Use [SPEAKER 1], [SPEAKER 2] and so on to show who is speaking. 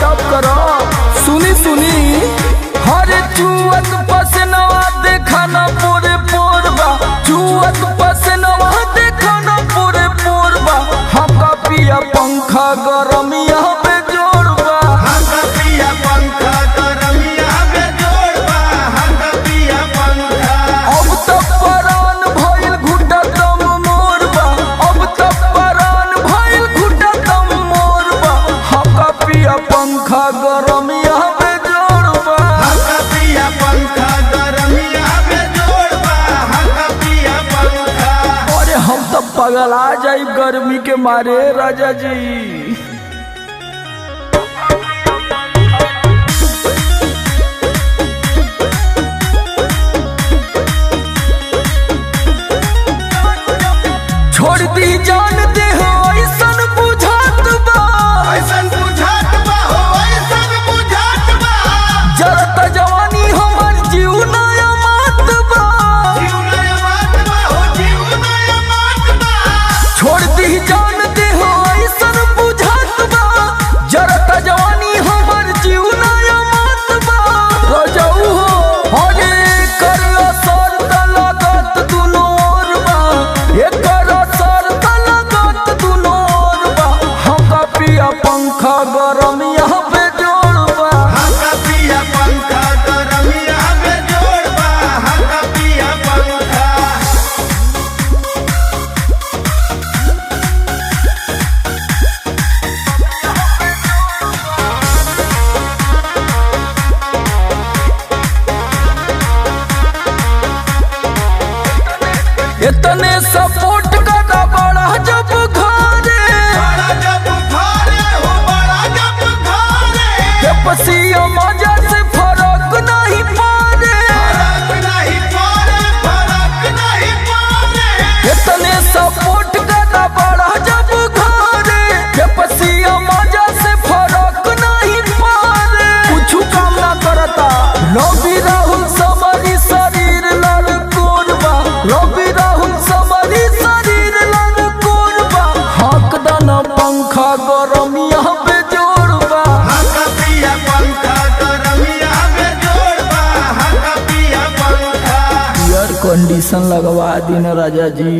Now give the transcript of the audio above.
[SPEAKER 1] गजब करो। सुनी सुनी हर चुअत पसनवा देखा न पूरे पोरबा, चुअत पसनवा देखा न पूरे पोरबा। हमका पिया पंखा गरमिया पे जोड़बा,
[SPEAKER 2] हमका पिया पंखा गरमिया पे जोड़बा, हमका पिया पंखा।
[SPEAKER 1] अब तक परान भइल घुटा दम मोरबा, अब तक परान भइल घुटा दम मोरबा। हमका पिया पंखा गरमिया पे जोड़बा,
[SPEAKER 2] हमका पिया पंखा गरमिया पे जोड़बा, हमका पिया पंखा।
[SPEAKER 1] अरे हम तो पगला जाई गर्मी के मारे राजा जी। छोड़ दी जान दे हो ऐसन बुझात बा,
[SPEAKER 2] ऐसन बुझात बा हो, ऐसन बुझात बा।
[SPEAKER 1] जरत जवानी हमर जीव नया मात बा।
[SPEAKER 2] जीव नया मात बा हो, जीव नया मात बा।
[SPEAKER 1] छोड़ दी जान दे हो ऐसन बुझात बा, जरत जवानी हमर जीव नया मात बा। रजऊ हो अरे कर असर त लागत दुनो ओर बा, एकर असर त लागत दुनो ओर बा। हमका पिया पंखा गरमिया पे जोड़बा,
[SPEAKER 2] हमका पिया पंखा गरमिया पे जोड़बा, हमका पिया पंखा।
[SPEAKER 1] इतने सपोर्ट का बड़ा जब घरे,
[SPEAKER 2] बड़ा जब घरे हो, बड़ा जब घरे।
[SPEAKER 1] के पसिया मजा से फर्क नहीं पारे।
[SPEAKER 2] फरक नहीं पड़े, फरक नहीं पड़े।
[SPEAKER 1] इतने सपोर्ट का बड़ा जब घरे, के पसिया मजा से फर्क नहीं पारे। कुछ काम ना करता रवि राहुल समरी शरीर लड़ कोरबा, रवि राहुल समरी शरीर लड़ कोरबा। हक दाना पंखा गरमिया पे जोड़बा,
[SPEAKER 2] हमका पिया पंखा गरमिया पे जोड़बा, हमका पिया पंखा।
[SPEAKER 1] एयर कंडीशन लगवा दिन राजा जी।